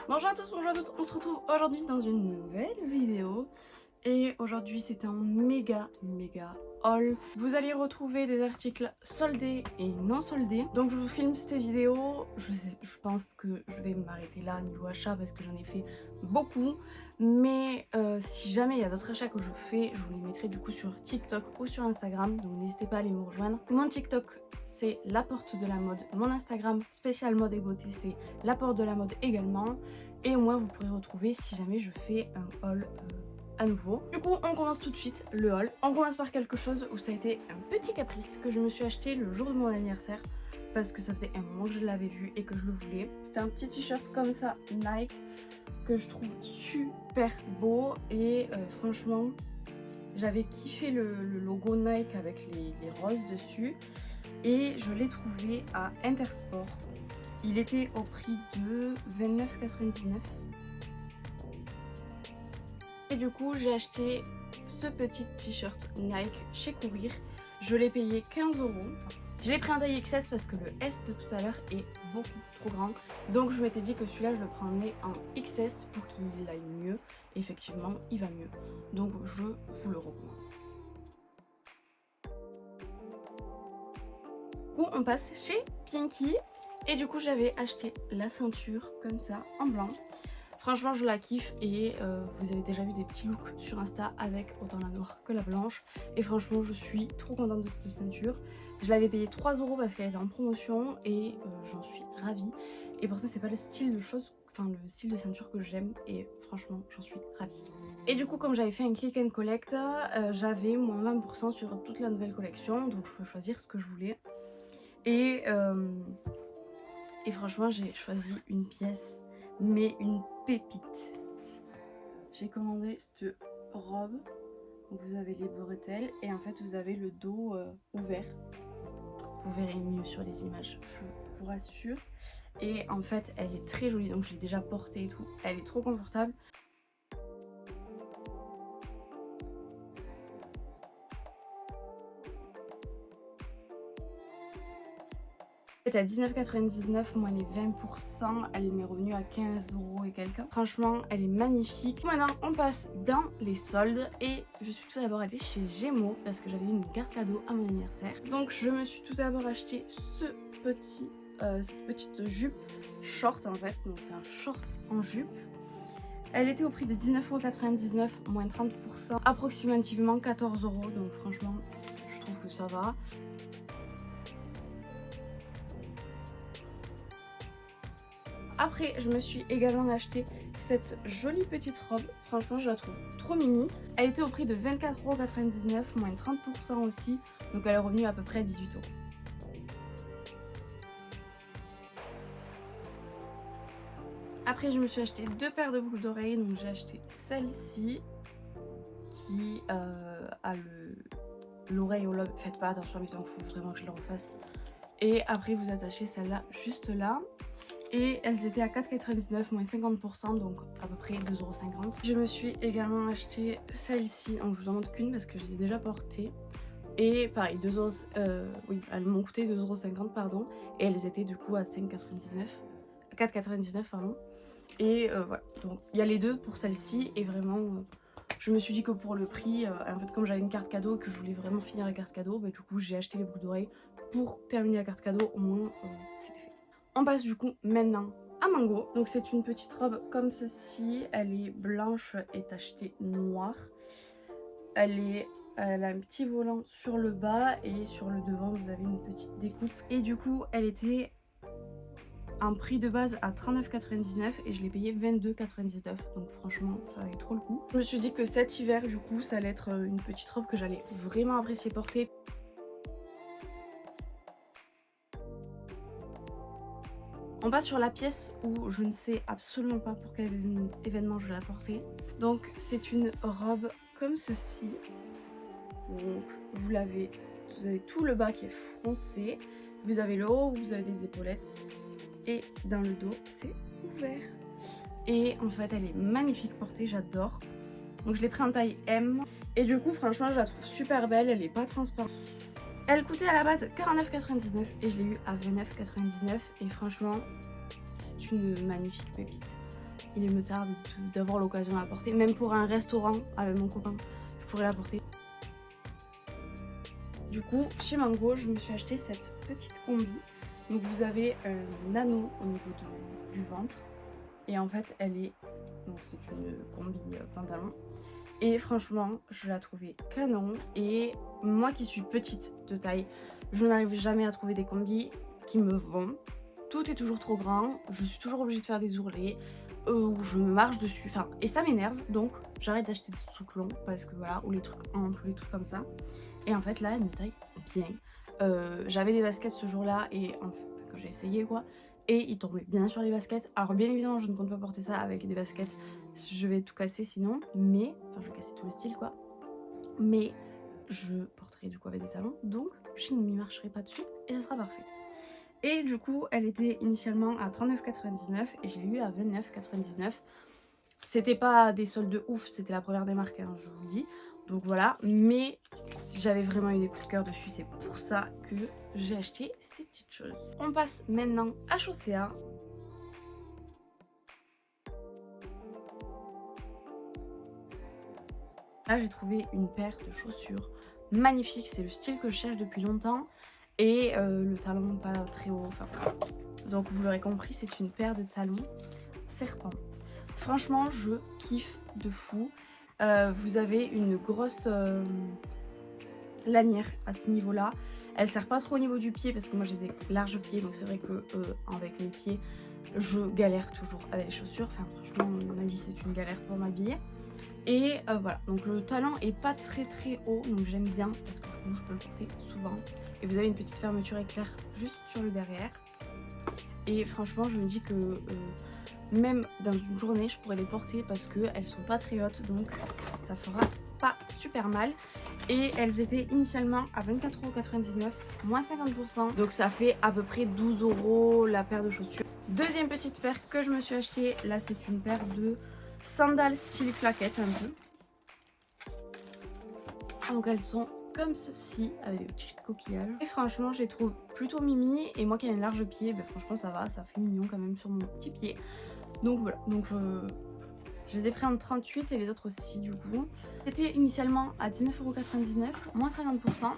Bonjour à tous, bonjour à toutes, on se retrouve aujourd'hui dans une nouvelle vidéo et aujourd'hui c'est un méga haul. Vous allez retrouver des articles soldés et non soldés. Donc je vous filme cette vidéo, je pense que je vais m'arrêter là niveau achat parce que j'en ai fait beaucoup. Mais si jamais il y a d'autres achats que je fais, je vous les mettrai du coup sur TikTok ou sur Instagram. Donc n'hésitez pas à aller me rejoindre. Mon TikTok c'est La Porte de la Mode. Mon Instagram spécial mode et beauté c'est La Porte de la Mode également. Et au moins vous pourrez retrouver si jamais je fais un haul à nouveau. Du coup on commence tout de suite le haul. On commence par quelque chose où ça a été un petit caprice que je me suis acheté le jour de mon anniversaire parce que ça faisait un moment que je l'avais vu et que je le voulais. C'était un petit t-shirt comme ça Nike que je trouve super beau et franchement j'avais kiffé le logo Nike avec les roses dessus et je l'ai trouvé à Intersport. Il était au prix de 29,99 €. Et du coup j'ai acheté ce petit t-shirt Nike chez Courir. Je l'ai payé 15 €. Je l'ai pris en taille XS parce que le S de tout à l'heure est beaucoup trop grand. Donc je m'étais dit que celui-là je le prendrais en XS pour qu'il aille mieux. Et effectivement il va mieux. Donc je vous le recommande. Du coup on passe chez Pinky. Et du coup j'avais acheté la ceinture comme ça en blanc. Franchement je la kiffe et vous avez déjà vu des petits looks sur Insta avec autant la noire que la blanche. Et franchement je suis trop contente de cette ceinture. Je l'avais payée 3 € parce qu'elle était en promotion et j'en suis ravie. Et pourtant c'est pas le style de choses, enfin le style de ceinture que j'aime et franchement j'en suis ravie. Et du coup comme j'avais fait un click and collect, j'avais moins 20% sur toute la nouvelle collection. Donc je pouvais choisir ce que je voulais. Et franchement j'ai choisi une pièce, mais une pépite. J'ai commandé cette robe. Donc vous avez les bretelles et en fait vous avez le dos ouvert. Vous verrez mieux sur les images, je vous rassure. Et en fait elle est très jolie, donc je l'ai déjà portée et tout. Elle est trop confortable. Elle est à 19,99 € moins les 20%, elle m'est revenue à 15 € et quelques. Franchement, elle est magnifique. Maintenant, on passe dans les soldes et je suis tout d'abord allée chez Gémeaux parce que j'avais une carte cadeau à mon anniversaire. Donc, je me suis tout d'abord acheté cette petite jupe short en fait. Donc, c'est un short en jupe. Elle était au prix de 19,99 € moins 30%, approximativement 14 €. Donc, franchement, je trouve que ça va. Après, je me suis également acheté cette jolie petite robe. Franchement, je la trouve trop mimi. Elle était au prix de 24,99 € moins 30% aussi. Donc elle est revenue à peu près à 18 €. Après, je me suis acheté deux paires de boucles d'oreilles. Donc j'ai acheté celle-ci qui a l'oreille au lobe. Faites pas attention à mes ongles, il faut vraiment que je le refasse. Et après, vous attachez celle-là juste là. Et elles étaient à 4,99 € moins 50%, donc à peu près 2,50 €. Je me suis également acheté celle-ci, donc je vous en montre qu'une parce que je les ai déjà portées. Et pareil, oui, elles m'ont coûté 2,50 € pardon. Et elles étaient du coup à 4,99 € pardon. Et voilà, donc il y a les deux pour celle-ci et vraiment... je me suis dit que pour le prix, en fait comme j'avais une carte cadeau et que je voulais vraiment finir la carte cadeau, bah, du coup j'ai acheté les boucles d'oreilles pour terminer la carte cadeau, au moins c'était fait. On passe du coup maintenant à Mango. Donc c'est une petite robe comme ceci, elle est blanche et tachetée noire. Elle a un petit volant sur le bas et sur le devant vous avez une petite découpe. Et du coup elle était un prix de base à 39,99 € et je l'ai payé 22,99 €. Donc franchement ça valait trop le coup. Je me suis dit que cet hiver du coup ça allait être une petite robe que j'allais vraiment apprécier porter. On passe sur la pièce où je ne sais absolument pas pour quel événement je vais la porter. Donc c'est une robe comme ceci. Donc vous avez tout le bas qui est foncé. Vous avez le haut, vous avez des épaulettes. Et dans le dos, c'est ouvert. Et en fait, elle est magnifique portée, j'adore. Donc je l'ai pris en taille M. Et du coup, franchement, je la trouve super belle. Elle est pas transparente. Elle coûtait à la base 49,99 € et je l'ai eu à 29,99 € et franchement c'est une magnifique pépite. il me tarde d'avoir l'occasion de la porter. Même pour un restaurant avec mon copain, je pourrais la porter. Du coup, chez Mango, je me suis acheté cette petite combi. Donc vous avez un anneau au niveau du ventre. Et en fait, elle est... Donc c'est une combi pantalon. Et franchement, je la trouvais canon. Et moi qui suis petite de taille, je n'arrive jamais à trouver des combis qui me vont. Tout est toujours trop grand. Je suis toujours obligée de faire des ourlets. Où je me marche dessus. Enfin, et ça m'énerve. Donc j'arrête d'acheter des trucs longs. Parce que voilà, ou les trucs amples, ou les trucs comme ça. Et en fait là, elle me taille bien. J'avais des baskets ce jour-là. Et enfin, quand j'ai essayé quoi. Et il tombait bien sur les baskets. Alors bien évidemment, je ne compte pas porter ça avec des baskets. Je vais tout casser sinon. Mais, enfin je vais casser tout le style quoi. Mais je porterai du coup avec des talons. Donc je ne m'y marcherai pas dessus. Et ça sera parfait. Et du coup, elle était initialement à 39,99 et j'ai eu à 29,99. C'était pas des soldes de ouf, c'était la première des marques, hein, je vous le dis. Donc voilà, mais j'avais vraiment eu des coups de cœur dessus, c'est pour ça que j'ai acheté ces petites choses. On passe maintenant à Chaussea. Là, j'ai trouvé une paire de chaussures magnifique, c'est le style que je cherche depuis longtemps. Et le talon pas très haut, enfin voilà. Donc vous l'aurez compris, c'est une paire de talons serpent. Franchement, je kiffe de fou. Vous avez une grosse lanière à ce niveau-là. Elle sert pas trop au niveau du pied parce que moi j'ai des larges pieds, donc c'est vrai que avec mes pieds, je galère toujours avec les chaussures. Enfin franchement, ma vie c'est une galère pour m'habiller. Et voilà, donc le talon est pas très haut, donc j'aime bien parce que je peux le porter souvent. Et vous avez une petite fermeture éclair juste sur le derrière. Et franchement, je me dis que même dans une journée, je pourrais les porter parce qu'elles sont pas très hautes, donc ça fera pas super mal. Et elles étaient initialement à 24,99€, moins 50%. Donc ça fait à peu près 12€ la paire de chaussures. Deuxième petite paire que je me suis achetée, là c'est une paire de sandales style claquette un peu. Donc elles sont comme ceci, avec des petits coquillages. Et franchement, je les trouve plutôt mimi. Et moi qui ai un large pied, ben franchement ça va, ça fait mignon quand même sur mon petit pied. Donc voilà, donc je les ai pris en 38 et les autres aussi du coup. C'était initialement à 19,99€, moins 50%,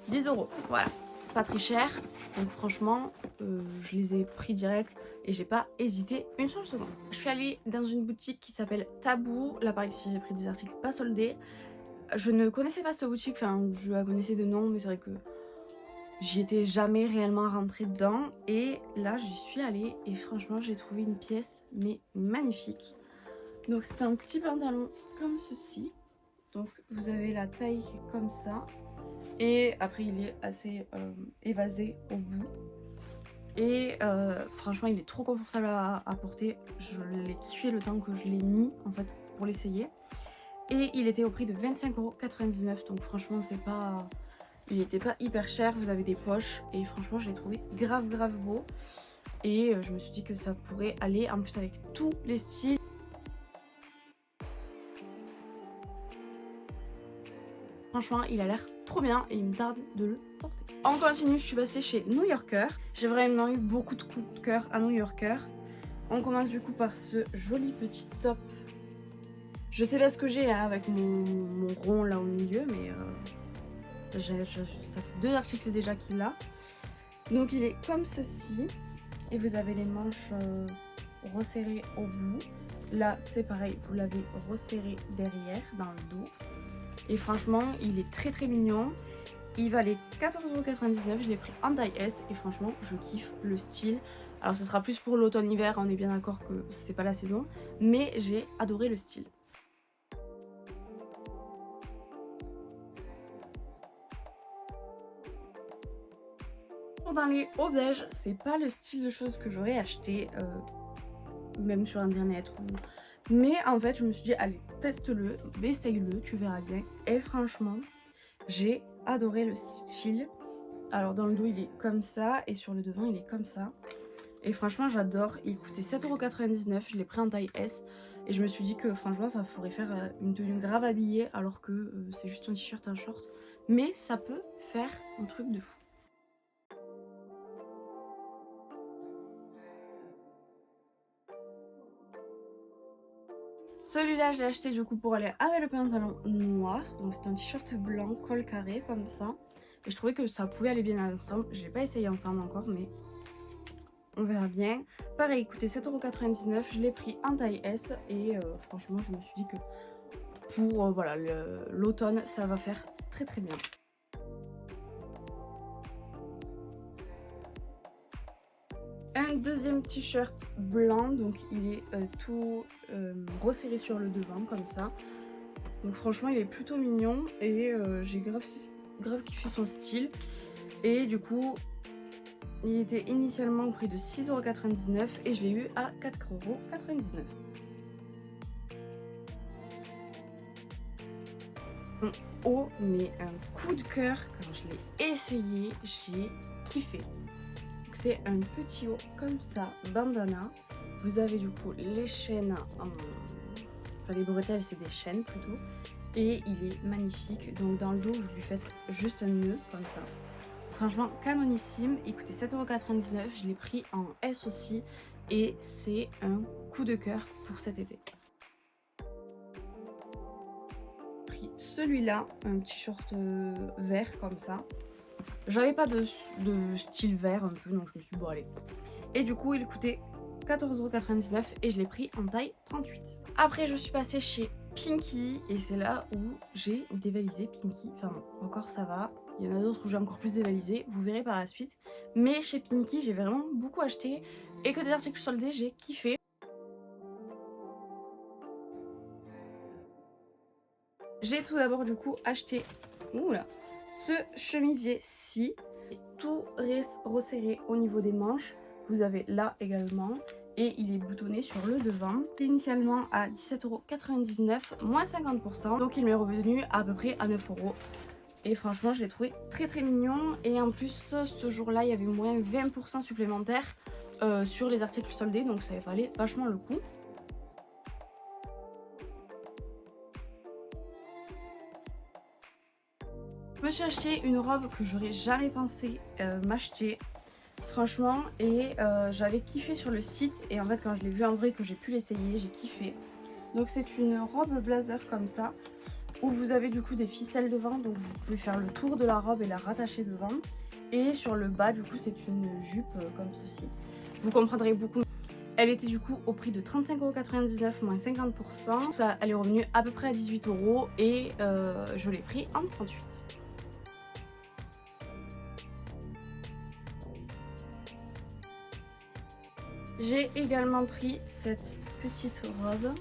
10€. Voilà, pas très cher. Donc franchement, je les ai pris direct et j'ai pas hésité une seule seconde. Je suis allée dans une boutique qui s'appelle Tabou. Là par ici j'ai pris des articles pas soldés. Je ne connaissais pas cette boutique, enfin je la connaissais de nom, mais c'est vrai que j'y étais jamais réellement rentrée dedans. Et là j'y suis allée et franchement j'ai trouvé une pièce mais magnifique. Donc c'est un petit pantalon comme ceci. Donc vous avez la taille qui est comme ça. Et après il est assez évasé au bout. Et franchement il est trop confortable à porter. Je l'ai kiffé le temps que je l'ai mis en fait pour l'essayer. Et il était au prix de 25,99€. Donc franchement c'est pas... Il était pas hyper cher. Vous avez des poches. Et franchement je l'ai trouvé grave beau. Et je me suis dit que ça pourrait aller en plus avec tous les styles. Franchement il a l'air trop bien et il me tarde de le porter. On continue, je suis passée chez New Yorker. J'ai vraiment eu beaucoup de coups de cœur à New Yorker. On commence du coup par ce joli petit top. Je sais pas ce que j'ai hein, avec mon rond là au milieu, mais ça fait 2 articles déjà qu'il a. Donc il est comme ceci. Et vous avez les manches resserrées au bout. Là c'est pareil, vous l'avez resserré derrière, dans le dos. Et franchement il est très mignon. Il valait 14,99€, je l'ai pris en taille S et franchement je kiffe le style. Alors ce sera plus pour l'automne-hiver, on est bien d'accord que c'est pas la saison, mais j'ai adoré le style. Dans les hauts beige, c'est pas le style de choses que j'aurais acheté, même sur internet ou... Mais en fait je me suis dit allez teste-le, essaye-le, tu verras bien. Et franchement j'ai adoré le style. Alors dans le dos il est comme ça et sur le devant il est comme ça. Et franchement j'adore, il coûtait 7,99€, je l'ai pris en taille S. Et je me suis dit que franchement ça pourrait faire une tenue grave habillée alors que c'est juste un t-shirt, un short. Mais ça peut faire un truc de fou. Celui-là, je l'ai acheté du coup pour aller avec le pantalon noir. Donc c'est un t-shirt blanc, col carré comme ça. Et je trouvais que ça pouvait aller bien ensemble. Je l'ai pas essayé ensemble encore, mais on verra bien. Pareil, il coûtait 7,99 €. Je l'ai pris en taille S. Et franchement, je me suis dit que pour voilà, l'automne, ça va faire très très bien. Un deuxième t-shirt blanc, donc il est tout resserré sur le devant comme ça. Donc franchement il est plutôt mignon et j'ai grave kiffé son style. Et du coup il était initialement au prix de 6,99 € et je l'ai eu à 4,99 €. Oh mais un coup de cœur, quand je l'ai essayé, j'ai kiffé. C'est un petit haut comme ça, bandana. Vous avez du coup les chaînes, enfin les bretelles c'est des chaînes plutôt. Et il est magnifique. Donc dans le dos vous lui faites juste un nœud comme ça. Franchement canonissime, il coûtait 7,99 €. Je l'ai pris en S aussi. Et c'est un coup de cœur pour cet été. J'ai pris celui-là, un petit short vert comme ça. J'avais pas de style vert un peu, donc je me suis dit bon allez. Et du coup il coûtait 14,99 € et je l'ai pris en taille 38. Après je suis passée chez Pinky et c'est là où j'ai dévalisé Pinky. Enfin bon, encore ça va. Il y en a d'autres où j'ai encore plus dévalisé, vous verrez par la suite. Mais chez Pinky j'ai vraiment beaucoup acheté et que des articles soldés, j'ai kiffé. J'ai tout d'abord du coup acheté ce chemisier-ci, tout resserré au niveau des manches. Vous avez là également et il est boutonné sur le devant. Initialement à 17,99 €, moins 50%, donc il m'est revenu à peu près à 9 €. Et franchement je l'ai trouvé très très mignon et en plus ce jour-là il y avait moins 20% supplémentaire sur les articles soldés, donc ça valait vachement le coup. Je me suis acheté une robe que j'aurais jamais pensé m'acheter, franchement, et j'avais kiffé sur le site et en fait quand je l'ai vue en vrai, que j'ai pu l'essayer, j'ai kiffé. Donc c'est une robe blazer comme ça, où vous avez du coup des ficelles devant, donc vous pouvez faire le tour de la robe et la rattacher devant. Et sur le bas du coup c'est une jupe comme ceci. Vous comprendrez beaucoup. Elle était du coup au prix de 35,99 € moins 50%. Ça, elle est revenue à peu près à 18 € et je l'ai pris en 38. J'ai également pris cette petite robe.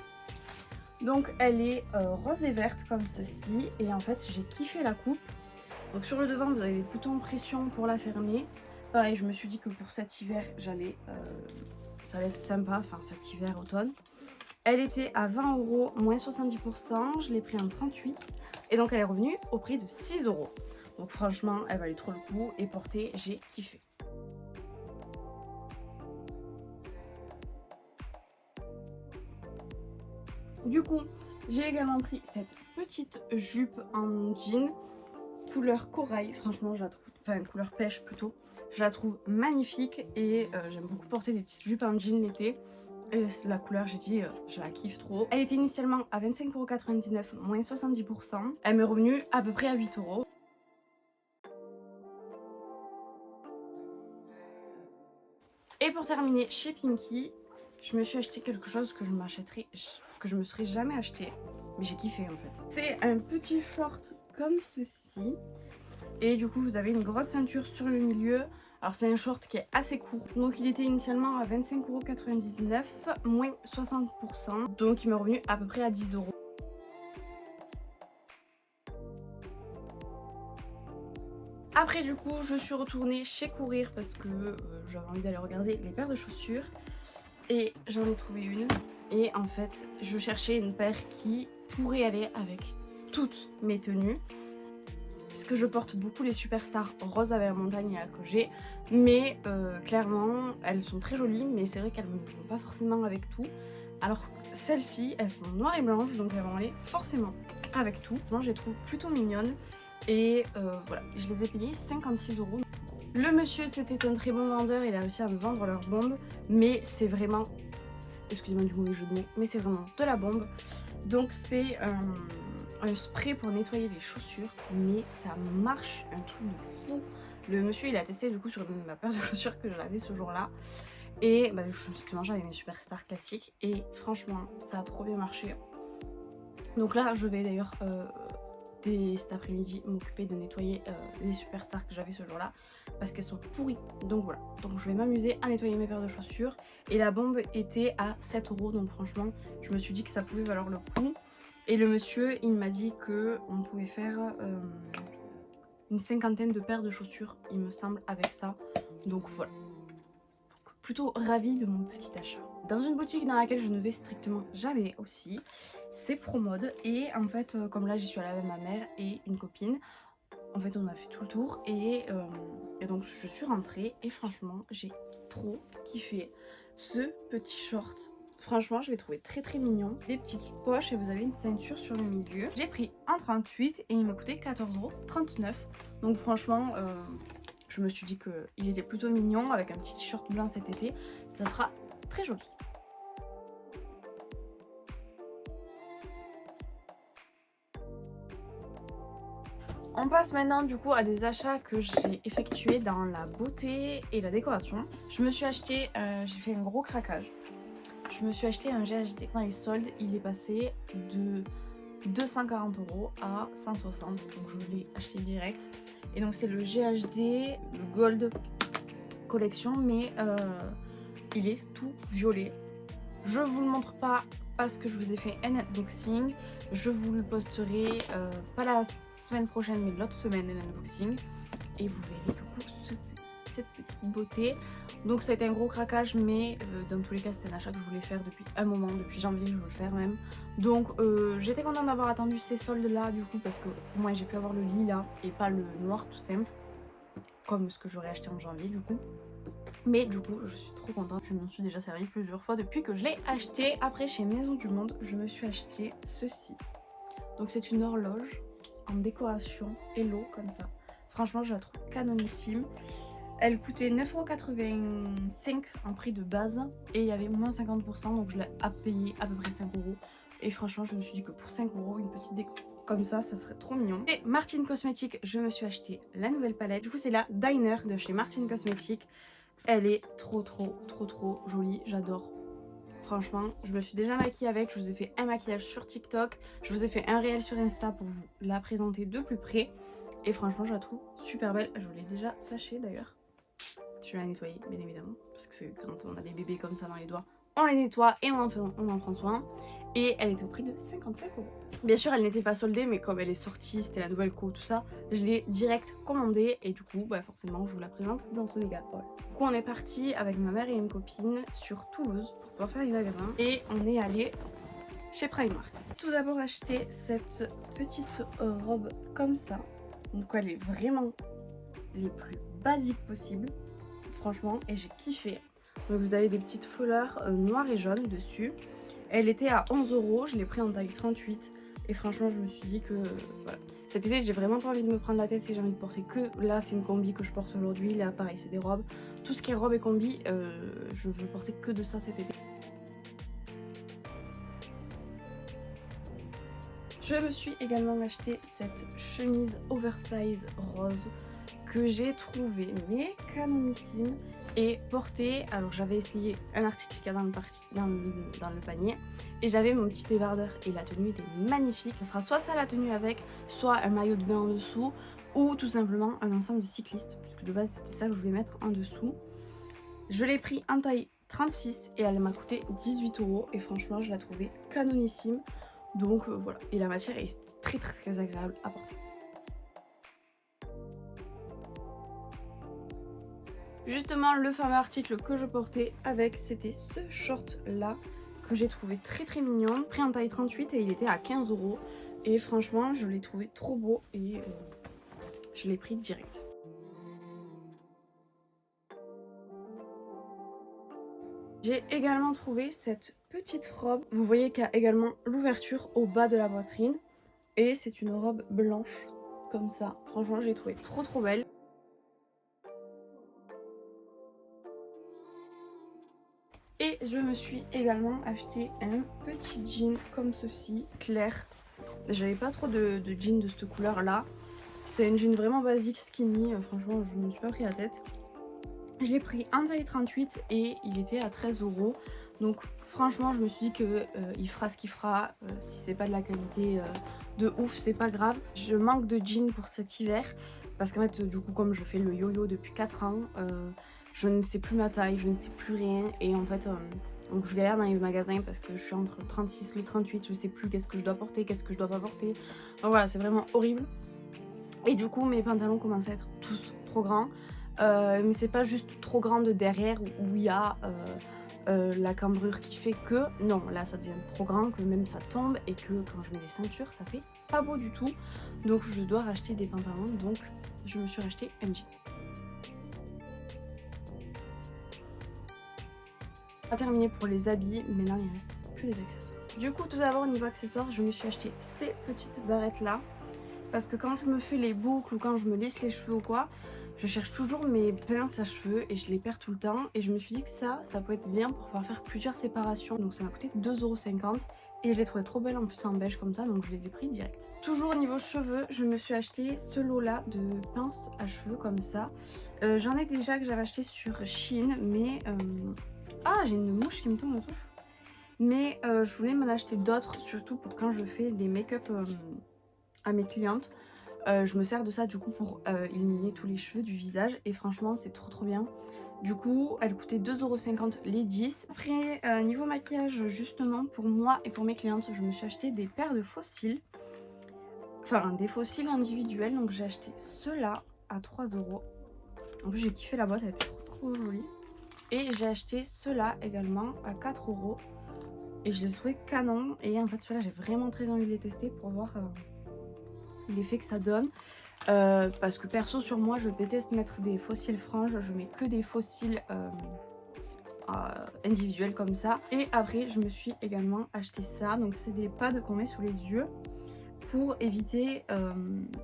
Donc elle est rose et verte comme ceci et en fait j'ai kiffé la coupe. Donc sur le devant vous avez les boutons pression pour la fermer. Pareil, je me suis dit que pour cet hiver ça allait être sympa, enfin cet hiver automne. Elle était à 20 € moins 70%, je l'ai pris en 38 et donc elle est revenue au prix de 6 €. Donc franchement elle valait trop le coup et portée, j'ai kiffé. Du coup, j'ai également pris cette petite jupe en jean, couleur corail, franchement je la trouve, enfin couleur pêche plutôt, je la trouve magnifique et j'aime beaucoup porter des petites jupes en jean l'été. Et la couleur, j'ai dit, je la kiffe trop. Elle était initialement à 25,99 € moins 70%. Elle m'est revenue à peu près à 8 €. Et pour terminer, chez Pinky, je me suis acheté quelque chose que je me serais jamais acheté, mais j'ai kiffé en fait. C'est un petit short comme ceci, et du coup vous avez une grosse ceinture sur le milieu. Alors c'est un short qui est assez court, donc il était initialement à 25,99 € moins 60%, donc il m'est revenu à peu près à 10 €. Après du coup je suis retournée chez Courir parce que j'avais envie d'aller regarder les paires de chaussures et j'en ai trouvé une et en fait je cherchais une paire qui pourrait aller avec toutes mes tenues parce que je porte beaucoup les Superstar rose avec la montagne que j'ai, mais clairement elles sont très jolies mais c'est vrai qu'elles ne vont pas forcément avec tout, alors celles-ci elles sont noires et blanches donc elles vont aller forcément avec tout. Moi je les trouve plutôt mignonnes. Et voilà, je les ai payés 56 €. Le monsieur c'était un très bon vendeur, il a réussi à me vendre leur bombe, mais c'est vraiment excusez-moi du mauvais jeu de mots, mais c'est vraiment de la bombe. Donc c'est un spray pour nettoyer les chaussures, mais ça marche un truc de fou. Le monsieur il a testé du coup sur ma paire de chaussures que j'avais ce jour-là. Et bah, justement j'avais mes Superstar classiques et franchement ça a trop bien marché. Donc là je vais d'ailleurs dès cet après-midi m'occuper de nettoyer les Superstars que j'avais ce jour-là parce qu'elles sont pourries. Donc voilà, donc je vais m'amuser à nettoyer mes paires de chaussures et la bombe était à 7 € donc franchement je me suis dit que ça pouvait valoir le coup. Et le monsieur il m'a dit que on pouvait faire une cinquantaine de paires de chaussures il me semble avec ça. Donc voilà, donc, plutôt ravie de mon petit achat. Dans une boutique dans laquelle je ne vais strictement jamais aussi, c'est Promode. Et en fait, comme là j'y suis allée avec ma mère et une copine, en fait on a fait tout le tour et donc je suis rentrée et franchement j'ai trop kiffé ce petit short. Franchement je l'ai trouvé très très mignon. Des petites poches et vous avez une ceinture sur le milieu. J'ai pris un 38 et il m'a coûté 14,39 €. Donc franchement je me suis dit qu'il était plutôt mignon avec un petit t-shirt blanc cet été. Ça fera très joli. On passe maintenant du coup à des achats que j'ai effectués dans la beauté et la décoration. Je me suis acheté, j'ai fait un gros craquage. Je me suis acheté un GHD dans les soldes, il est passé de 240 € à 160 €, donc je l'ai acheté direct. Et donc c'est le GHD, le Gold Collection, mais il est tout violet. Je vous le montre pas parce que je vous ai fait un unboxing. Je vous le posterai pas la semaine prochaine mais l'autre semaine l'unboxing. Et vous verrez du coup cette petite beauté. Donc ça a été un gros craquage mais dans tous les cas c'était un achat que je voulais faire depuis un moment. Depuis janvier je veux le faire même. Donc j'étais contente d'avoir attendu ces soldes là du coup parce que au moins j'ai pu avoir le lilas et pas le noir tout simple. Comme ce que j'aurais acheté en janvier du coup. Mais du coup je suis trop contente, je m'en suis déjà servi plusieurs fois depuis que je l'ai acheté. Après chez Maison du Monde je me suis acheté ceci. Donc c'est une horloge en décoration Hello comme ça. Franchement je la trouve canonissime. Elle coûtait 9,85 € en prix de base et il y avait moins 50% donc je l'ai payé à peu près 5 €. Et franchement je me suis dit que pour 5 € une petite déco comme ça serait trop mignon. Et Martin Cosmetics, je me suis acheté la nouvelle palette. Du coup c'est la Diner de chez Martin Cosmetics. Elle est trop jolie, j'adore. Franchement, je me suis déjà maquillée avec, je vous ai fait un maquillage sur TikTok, je vous ai fait un réel sur Insta pour vous la présenter de plus près. Et franchement, je la trouve super belle. Je l'ai déjà tachée d'ailleurs. Je vais la nettoyer, bien évidemment, parce que quand on a des bébés comme ça dans les doigts, on les nettoie et on en prend soin. Et elle était au prix de 55 €. Bien sûr, elle n'était pas soldée, mais comme elle est sortie, c'était la nouvelle co, tout ça, je l'ai direct commandée et du coup, bah forcément, je vous la présente dans ce méga haul. Du coup, on est parti avec ma mère et une copine sur Toulouse pour pouvoir faire les magasins et on est allé chez Primark. Tout d'abord, acheté cette petite robe comme ça. Donc, elle est vraiment les plus basiques possibles, franchement, et j'ai kiffé. Donc, vous avez des petites fleurs noires et jaunes dessus. Elle était à 11 €, je l'ai pris en taille 38 et franchement je me suis dit que voilà. Cet été j'ai vraiment pas envie de me prendre la tête et j'ai envie de porter que, là c'est une combi que je porte aujourd'hui, là pareil c'est des robes. Tout ce qui est robe et combi, je veux porter que de ça cet été. Je me suis également acheté cette chemise oversize rose que j'ai trouvée mais canonissime et portée. Alors j'avais essayé un article qu'il y a dans le panier et j'avais mon petit débardeur et la tenue était magnifique. Ce sera soit ça la tenue avec, soit un maillot de bain en dessous ou tout simplement un ensemble de cycliste puisque de base c'était ça que je voulais mettre en dessous. Je l'ai pris en taille 36 et elle m'a coûté 18 € et franchement je la trouvais canonissime. Donc voilà, et la matière est très agréable à porter. Justement, le fameux article que je portais avec, c'était ce short là que j'ai trouvé très mignon. Pris en taille 38 et il était à 15 € et franchement je l'ai trouvé trop beau et je l'ai pris direct. J'ai également trouvé cette petite robe. Vous voyez qu'il y a également l'ouverture au bas de la poitrine. Et c'est une robe blanche, comme ça. Franchement, je l'ai trouvée trop belle. Et je me suis également acheté un petit jean comme ceci, clair. J'avais pas trop de jeans de cette couleur là. C'est une jean vraiment basique, skinny. Franchement, je me suis pas pris la tête. Je l'ai pris en taille 38 et il était à 13 €. Donc franchement, je me suis dit que il fera ce qu'il fera. Si c'est pas de la qualité de ouf, c'est pas grave. Je manque de jeans pour cet hiver. Parce qu'en fait, du coup, comme je fais le yo-yo depuis 4 ans, je ne sais plus ma taille, je ne sais plus rien. Et en fait, donc je galère dans les magasins parce que je suis entre 36 et 38. Je sais plus qu'est-ce que je dois porter, qu'est-ce que je dois pas porter. Donc voilà, c'est vraiment horrible. Et du coup, mes pantalons commencent à être tous trop grands. Mais c'est pas juste trop grand de derrière où il y a la cambrure qui fait que non, là ça devient trop grand, que même ça tombe et que quand je mets les ceintures ça fait pas beau du tout. Donc je dois racheter des pantalons, donc je me suis racheté un jean. On va terminer pour les habits, maintenant il reste que les accessoires. Du coup, tout d'abord au niveau accessoires, je me suis acheté ces petites barrettes là. Parce que quand je me fais les boucles ou quand je me lisse les cheveux ou quoi, je cherche toujours mes pinces à cheveux et je les perds tout le temps. Et je me suis dit que ça peut être bien pour pouvoir faire plusieurs séparations. Donc ça m'a coûté 2,50 € et je les trouvais trop belles en plus en beige comme ça, donc je les ai pris direct. Toujours au niveau cheveux, je me suis acheté ce lot là de pinces à cheveux comme ça. J'en ai déjà que j'avais acheté sur Shein, mais... Ah, j'ai une mouche qui me tombe autour. Mais je voulais m'en acheter d'autres, surtout pour quand je fais des make-up à mes clientes. Je me sers de ça du coup pour éliminer tous les cheveux du visage et franchement c'est trop bien. Du coup elle coûtait 2,50 € les 10. Après niveau maquillage justement pour moi et pour mes clientes je me suis acheté des paires de faux cils. Enfin des faux cils individuels, donc j'ai acheté ceux-là à 3 €. En plus j'ai kiffé la boîte, elle était trop jolie. Et j'ai acheté ceux-là également à 4 € et je les ai trouvés canon. Et en fait ceux-là j'ai vraiment très envie de les tester pour voir l'effet que ça donne. Parce que perso sur moi je déteste mettre des faux cils franges, je mets que des faux cils individuels comme ça. Et après je me suis également acheté ça, donc c'est des pads qu'on met sous les yeux pour éviter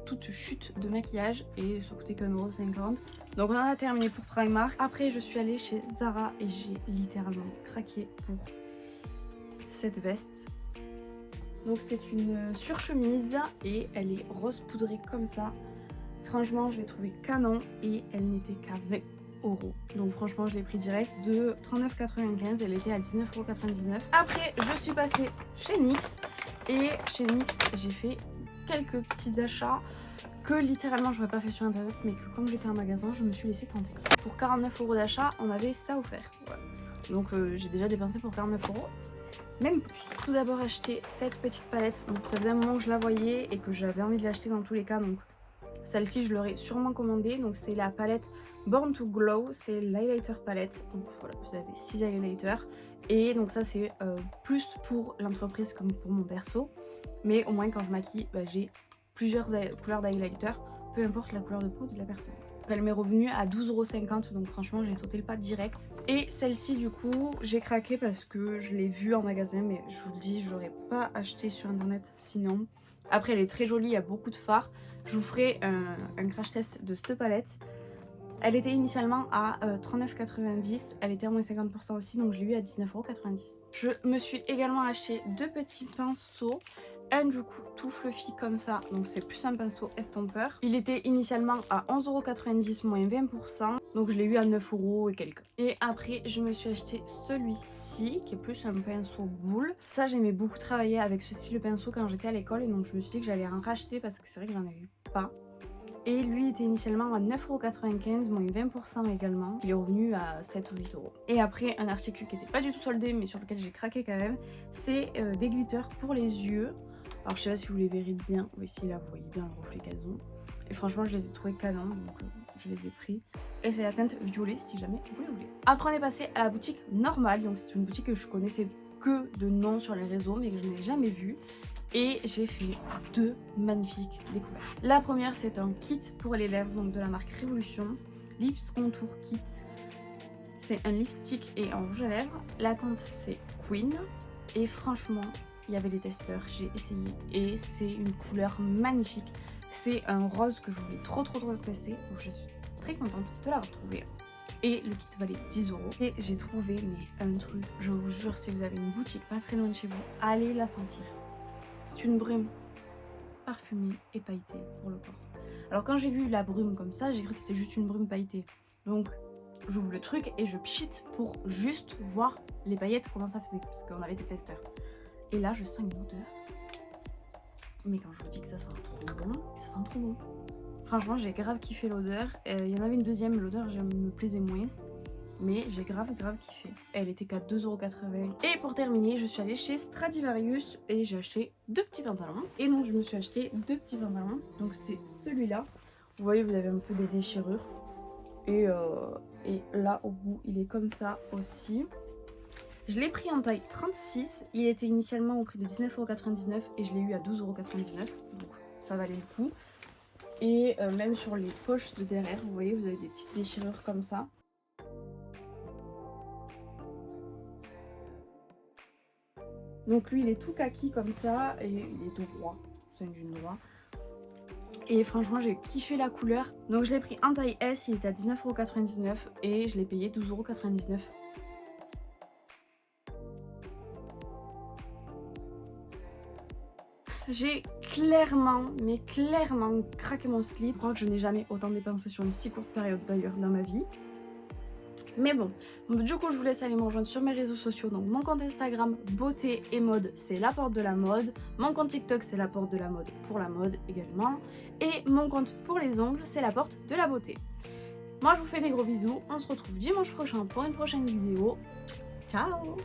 toute chute de maquillage et ça coûtait qu'1,50 €. Donc on en a terminé pour Primark. Après je suis allée chez Zara et j'ai littéralement craqué pour cette veste. Donc c'est une surchemise et elle est rose poudrée comme ça. Franchement je l'ai trouvée canon et elle n'était qu'à 20 €. Donc franchement je l'ai pris direct de 39,95 €, elle était à 19,99 €. Après je suis passée chez NYX et chez NYX j'ai fait quelques petits achats que littéralement j'aurais pas fait sur internet, mais que comme j'étais en magasin je me suis laissée tenter. Pour 49 € d'achat on avait ça offert. Voilà. Donc j'ai déjà dépensé pour 49 €. Même plus. Tout d'abord acheté cette petite palette, donc ça faisait un moment que je la voyais et que j'avais envie de l'acheter dans tous les cas, donc celle-ci je l'aurais sûrement commandée. Donc c'est la palette Born to Glow, c'est l'highlighter palette, donc voilà vous avez 6 highlighters et donc ça c'est plus pour l'entreprise que pour mon perso, mais au moins quand je maquille j'ai plusieurs couleurs d'highlighter, peu importe la couleur de peau de la personne. Elle m'est revenue à 12,50 €, donc franchement j'ai sauté le pas direct. Et celle-ci du coup j'ai craqué parce que je l'ai vue en magasin, mais je vous le dis je l'aurais pas acheté sur internet sinon. Après elle est très jolie, il y a beaucoup de fards. Je vous ferai un crash test de cette palette. Elle était initialement à 39,90 €, elle était à moins 50% aussi, donc je l'ai eu à 19,90 €. Je me suis également acheté deux petits pinceaux. Un du coup tout fluffy comme ça, donc c'est plus un pinceau estompeur. Il était initialement à 11,90 € moins 20%, donc je l'ai eu à 9 € et quelques. Et après je me suis acheté celui-ci qui est plus un pinceau boule. Ça j'aimais beaucoup travailler avec ce style de pinceau quand j'étais à l'école et donc je me suis dit que j'allais en racheter parce que c'est vrai que j'en avais eu pas. Et lui était initialement à 9,95 € moins 20% également. Il est revenu à 7 ou 8 €. Et après un article qui n'était pas du tout soldé mais sur lequel j'ai craqué quand même, c'est des glitters pour les yeux. Alors je sais pas si vous les verrez bien, oui ici là vous voyez bien le reflet qu'elles ont. Et franchement je les ai trouvés canon, donc je les ai pris. Et c'est la teinte violet si jamais vous les voulez. Après on est passé à la boutique normale, donc c'est une boutique que je connaissais que de nom sur les réseaux mais que je n'ai jamais vue. Et j'ai fait deux magnifiques découvertes. La première c'est un kit pour les lèvres, donc de la marque Révolution. Lips Contour Kit. C'est un lipstick et un rouge à lèvres. La teinte c'est Queen. Et franchement, il y avait des testeurs, j'ai essayé et c'est une couleur magnifique. C'est un rose que je voulais trop tester, donc je suis très contente de l'avoir trouvé. et le kit valait 10 €. Et j'ai trouvé mais un truc, je vous jure, si vous avez une boutique pas très loin de chez vous, allez la sentir. C'est une brume parfumée et pailletée pour le corps. Alors quand j'ai vu la brume comme ça, j'ai cru que c'était juste une brume pailletée. Donc j'ouvre le truc et je pchite pour juste voir les paillettes comment ça faisait, parce qu'on avait des testeurs. Et là je sens une odeur. Mais quand je vous dis que ça sent trop bon, ça sent trop bon. Franchement j'ai grave kiffé l'odeur. Il y en avait une deuxième, l'odeur me plaisait moins. Mais j'ai grave kiffé. Elle était qu'à 2,80 €. Et pour terminer, je suis allée chez Stradivarius et j'ai acheté 2 petits pantalons. Et donc je me suis acheté 2 petits pantalons. Donc c'est celui-là. Vous voyez, vous avez un peu des déchirures. Et là au bout, il est comme ça aussi. Je l'ai pris en taille 36. Il était initialement au prix de 19,99 € et je l'ai eu à 12,99 €. Donc ça valait le coup. Et même sur les poches de derrière, vous voyez, vous avez des petites déchirures comme ça. Donc lui il est tout kaki comme ça et il est droit, c'est un jean droit. Et franchement j'ai kiffé la couleur. Donc je l'ai pris en taille S, il était à 19,99 € et je l'ai payé 12,99 €. J'ai clairement craqué mon slip. Je crois que je n'ai jamais autant dépensé sur une si courte période d'ailleurs dans ma vie. Mais bon, du coup je vous laisse aller me rejoindre sur mes réseaux sociaux. Donc mon compte Instagram beauté et mode, c'est la porte de la mode. Mon compte TikTok, c'est la porte de la mode pour la mode également. Et mon compte pour les ongles, c'est la porte de la beauté. Moi je vous fais des gros bisous, on se retrouve dimanche prochain pour une prochaine vidéo. Ciao!